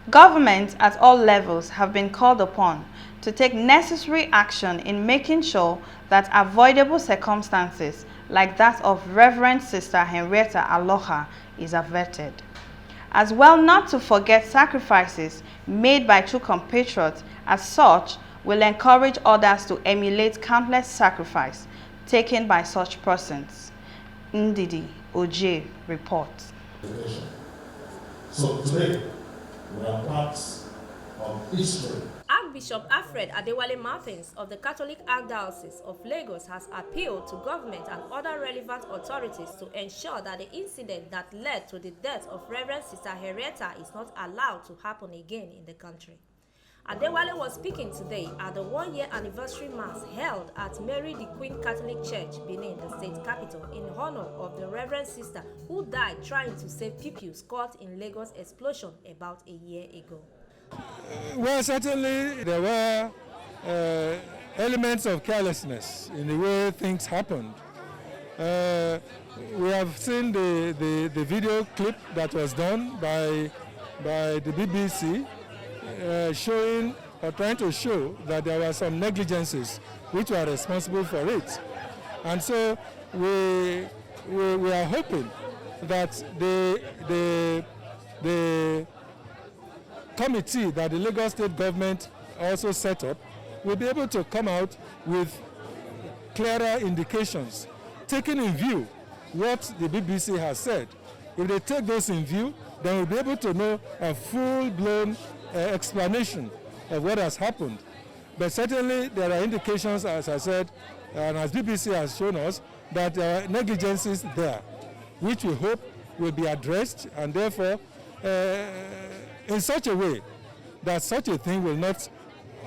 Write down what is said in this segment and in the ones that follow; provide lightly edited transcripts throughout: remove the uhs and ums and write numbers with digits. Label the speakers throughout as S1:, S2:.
S1: Governments at all levels have been called upon to take necessary action in making sure that avoidable circumstances like that of Reverend Sister Henrietta Aloha is averted. As well not to forget sacrifices made by true compatriots as such will encourage others to emulate countless sacrifice taken by such persons. Ndidi Oje reports.
S2: So today, we are part of history.
S3: Archbishop Alfred Adewale Martins of the Catholic Archdiocese of Lagos has appealed to government and other relevant authorities to ensure that the incident that led to the death of Reverend Sister Henrietta is not allowed to happen again in the country. Adewale was speaking today at the one-year anniversary mass held at Mary the Queen Catholic Church, Benin, the state capital, in honor of the Reverend Sister who died trying to save pupils caught in Lagos explosion about a year ago.
S4: Well, certainly there were elements of carelessness in the way things happened. We have seen the video clip that was done by the BBC showing or trying to show that there were some negligences which were responsible for it. And so we are hoping that the committee that the Lagos state government also set up will be able to come out with clearer indications, taking in view what the BBC has said. If they take those in view, then we'll be able to know a full-blown explanation of what has happened. But certainly there are indications, as I said, and as BBC has shown us, that there are negligences there, which we hope will be addressed, and therefore in such a way that such a thing will not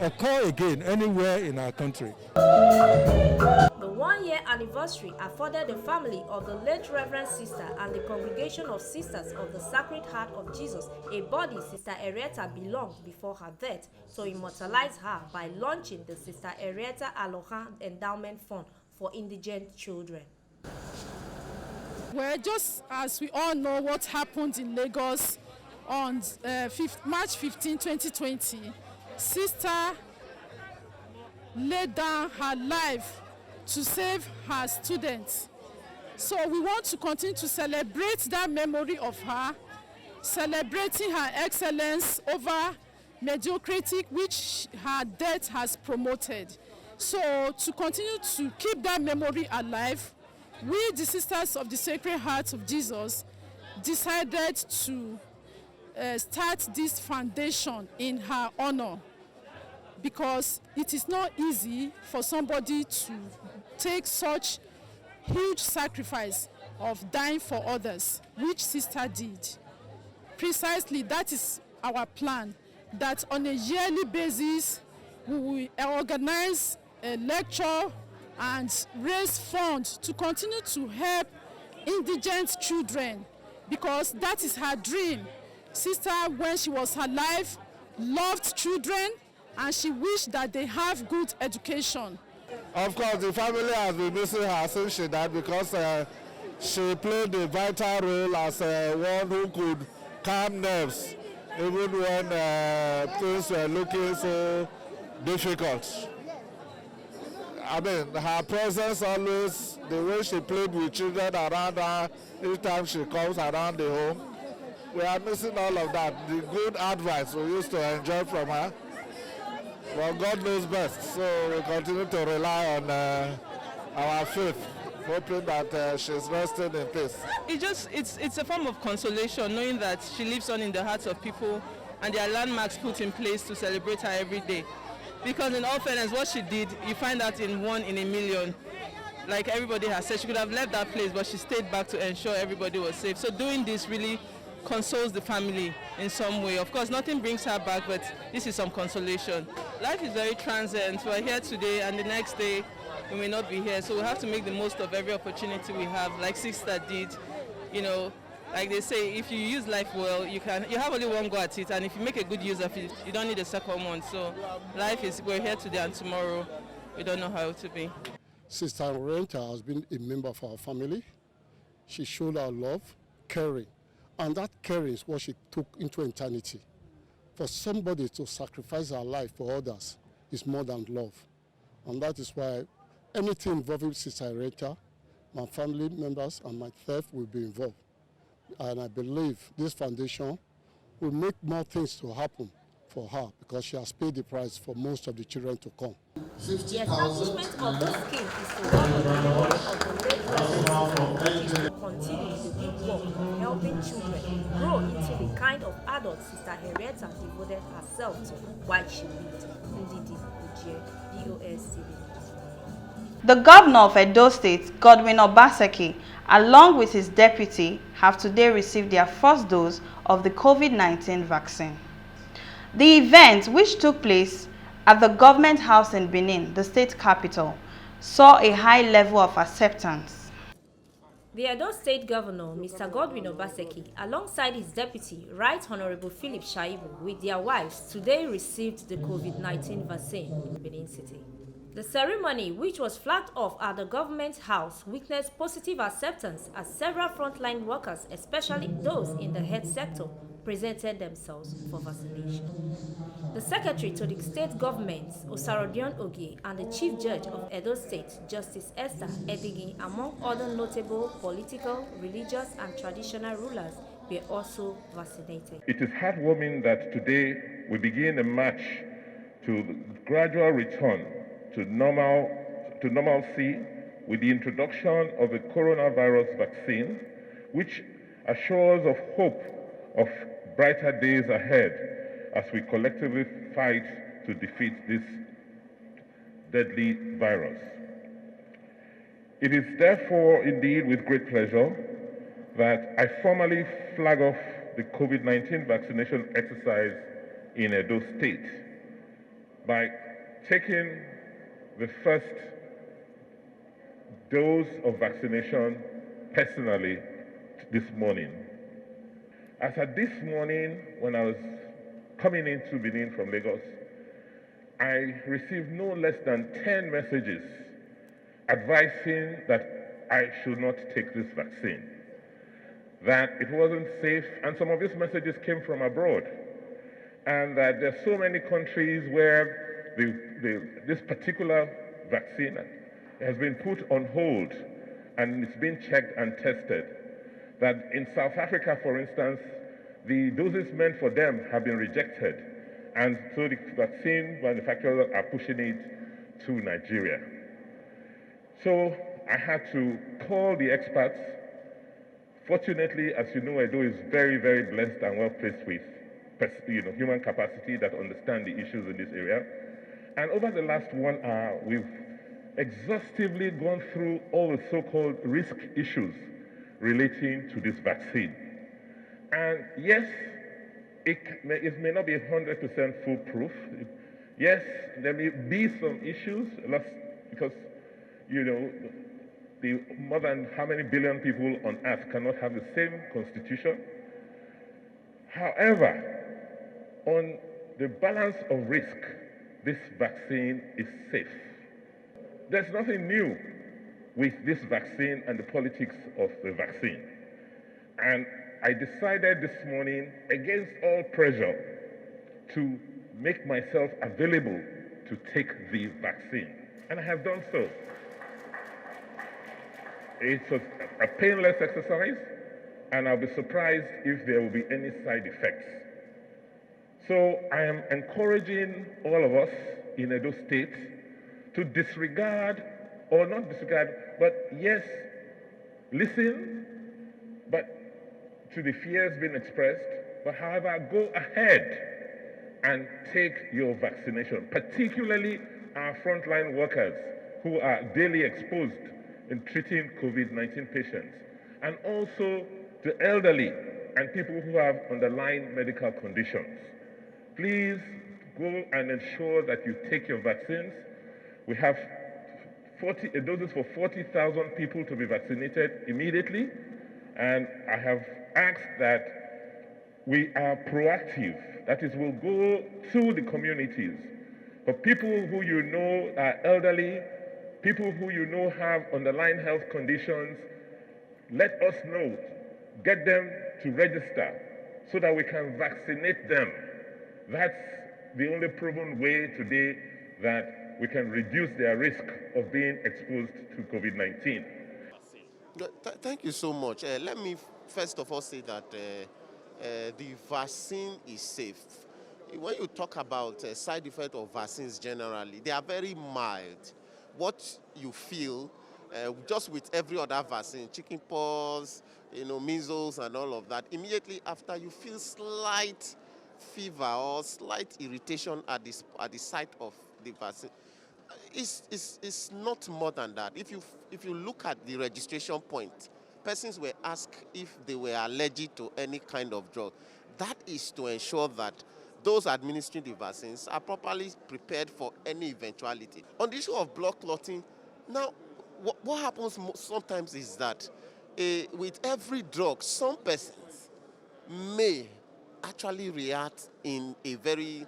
S4: occur again anywhere in our country.
S3: The one-year anniversary afforded the family of the late Reverend Sister and the Congregation of Sisters of the Sacred Heart of Jesus a body Sister Henrietta belonged before her death to immortalize her by launching the Sister Henrietta Aloha Endowment Fund for indigent children.
S5: Well, just as we all know what happened in Lagos on March 15, 2020, Sister laid down her life to save her students. So we want to continue to celebrate that memory of her, celebrating her excellence over mediocrity which her death has promoted. So to continue to keep that memory alive, we, the Sisters of the Sacred Heart of Jesus, decided to start this foundation in her honor, because it is not easy for somebody to take such huge sacrifice of dying for others, which Sister did. Precisely, that is our plan, that on a yearly basis we will organize a lecture and raise funds to continue to help indigent children, because that is her dream. Sister, when she was alive, loved children, and she wished that they have good education.
S6: Of course, the family has been missing her since she died, because she played a vital role as one who could calm nerves, even when things were looking so difficult. I mean, her presence always, the way she played with children around her, each time she comes around the home, we are missing all of that. The good advice we used to enjoy from her. Well, God knows best, so we continue to rely on our faith, hoping that she's resting in peace.
S7: It's a form of consolation, knowing that she lives on in the hearts of people, and there are landmarks put in place to celebrate her every day. Because in all fairness, what she did, you find that in 1 in a million. Like everybody has said, she could have left that place, but she stayed back to ensure everybody was safe. So doing this really consoles the family in some way. Of course, nothing brings her back, but this is some consolation. Life is very transient. We're here today, and the next day we may not be here. So we have to make the most of every opportunity we have, like Sister did. You know, like they say, if you use life well, you have only one go at it, and if you make a good use of it, you don't need a second one. So life is, we're here today, and tomorrow we don't know how it will be.
S8: Sister Henrietta has been a member of our family. She showed our love, caring, and that caring is what she took into eternity. For somebody to sacrifice her life for others is more than love. And that is why anything involving Sister Henrietta, my family members and myself will be involved. And I believe this foundation will make more things to happen for her because she has paid the price for most of the children to come.
S3: The establishment of this scheme is to honor the memory of the late Reverend Sister to continue the good work of helping children grow into the kind of adult Sister Henrietta devoted herself to while she lived. Ndidi Ujie, Vos Tv.
S1: The governor of Edo State, Godwin Obaseki, along with his deputy, have today received their first dose of the COVID-19 vaccine. The event, which took place at the government house in Benin, the state capital, saw a high level of acceptance.
S3: The Edo State Governor, Mr. Godwin Obaseki, alongside his deputy, Right Honorable Philip Shaibu, with their wives, today received the COVID-19 vaccine in Benin City. The ceremony, which was flagged off at the government house, witnessed positive acceptance as several frontline workers, especially those in the health sector, presented themselves for vaccination. The secretary to the state government, Osarodion Ogie, and the chief judge of Edo State, Justice Esther Ebigi, among other notable political, religious, and traditional rulers, were also vaccinated.
S9: It is heartwarming that today we begin a march to the gradual return to normalcy with the introduction of the coronavirus vaccine, which assures of hope of brighter days ahead as we collectively fight to defeat this deadly virus. It is therefore indeed with great pleasure that I formally flag off the COVID-19 vaccination exercise in Edo State by taking the first dose of vaccination personally this morning. As at this morning, when I was coming into Benin from Lagos, I received no less than 10 messages advising that I should not take this vaccine, that it wasn't safe, and some of these messages came from abroad, and that there are so many countries where this particular vaccine has been put on hold and it's been checked and tested. That in South Africa, for instance, the doses meant for them have been rejected, and so the vaccine manufacturers are pushing it to Nigeria. So I had to call the experts. Fortunately, as you know, Edo is very, very blessed and well placed with human capacity that understand the issues in this area. And over the last 1 hour, we've exhaustively gone through all the so-called risk issues relating to this vaccine. And yes, it may not be 100% foolproof. Yes, there may be some issues, because, the more than how many billion people on earth cannot have the same constitution. However, on the balance of risk, this vaccine is safe. There's nothing new with this vaccine and the politics of the vaccine. And I decided this morning, against all pressure, to make myself available to take the vaccine. And I have done so. It's a painless exercise, and I'll be surprised if there will be any side effects. So I am encouraging all of us in Edo State to disregard, or not disregard, but yes, listen, but to the fears being expressed, but however, go ahead and take your vaccination, particularly our frontline workers who are daily exposed in treating COVID-19 patients, and also the elderly and people who have underlying medical conditions. Please go and ensure that you take your vaccines. We have doses for 40,000 people to be vaccinated immediately, and I have asked that we are proactive. That is, we'll go to the communities. For people who you know are elderly, people who you know have underlying health conditions, let us know. Get them to register so that we can vaccinate them. That's the only proven way today that we can reduce their risk of being exposed to COVID-19.
S10: Thank you so much. Let me first of all say that the vaccine is safe. When you talk about side effects of vaccines generally, they are very mild. What you feel, just with every other vaccine, chickenpox, measles and all of that, immediately after you feel slight fever or slight irritation at the site of the vaccine. It's not more than that. If you look at the registration point, persons were asked if they were allergic to any kind of drug. That is to ensure that those administering the vaccines are properly prepared for any eventuality. On the issue of blood clotting, now what happens sometimes is that with every drug, some persons may actually react in a very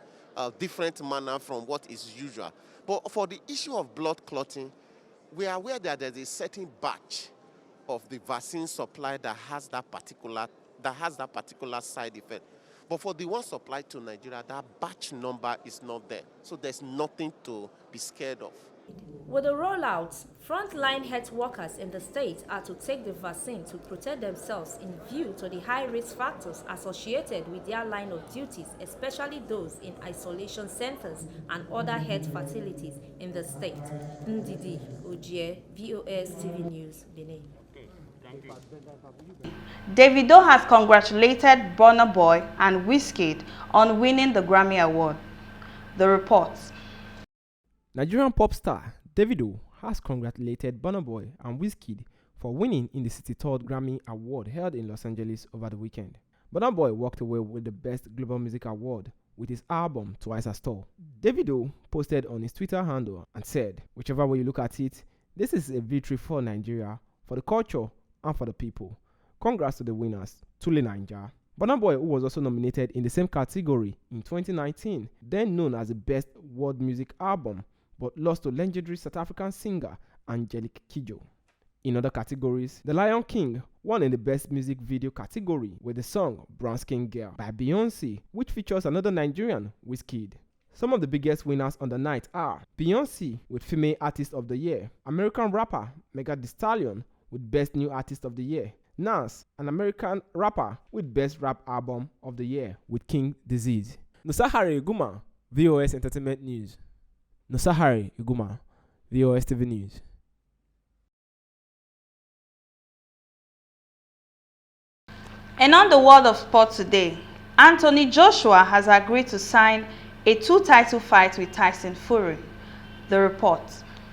S10: different manner from what is usual. But for the issue of blood clotting, we are aware that there's a certain batch of the vaccine supply that has that particular side effect. But for the one supplied to Nigeria, that batch number is not there. So there's nothing to be scared of.
S3: With the rollouts, frontline health workers in the state are to take the vaccine to protect themselves in view to the high-risk factors associated with their line of duties, especially those in isolation centers and other health facilities in the state. Ndidi Ojie, Vos TV News, Benin.
S1: Davido has congratulated Burna Boy and Wizkid on winning the Grammy Award. The reports.
S11: Nigerian pop star Davido has congratulated Burna Boy and Wizkid for winning in the 63rd Grammy Award held in Los Angeles over the weekend. Burna Boy walked away with the Best Global Music Award with his album Twice as Tall. Davido posted on his Twitter handle and said, "Whichever way you look at it, this is a victory for Nigeria, for the culture and for the people. Congrats to the winners, Tule Naija." Burna Boy, who was also nominated in the same category in 2019, then known as the Best World Music Album, but lost to legendary South African singer Angelique Kidjo. In other categories, The Lion King won in the Best Music Video category with the song Brown Skin Girl by Beyonce, which features another Nigerian, Wizkid. Some of the biggest winners on the night are Beyonce with Female Artist of the Year, American rapper Megan Thee Stallion with Best New Artist of the Year, Nas, an American rapper with Best Rap Album of the Year with King Disease. Nosahari Iguma, VOS Entertainment News. Nosahari Iguma, VOS TV News.
S1: And on the world of sport today, Anthony Joshua has agreed to sign a 2-title fight with Tyson Fury. The report.